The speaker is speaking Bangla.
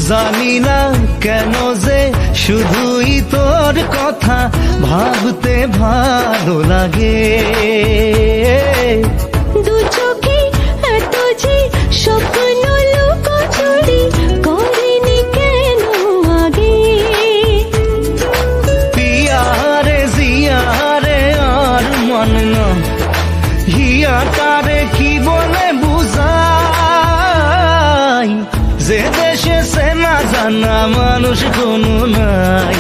জানি না কেন যে শুধুই তোর কথা ভাবতে ভালো লাগে। দু চোখে এত যে স্বপ্ন লুকোচুরি করিনি কেন আগে। পিয়ারে জিয়ারে আর মন না হিয়া তারে কি বলে বুঝাই, যে দেশে সে না জানা মানুষ কোনো নাই।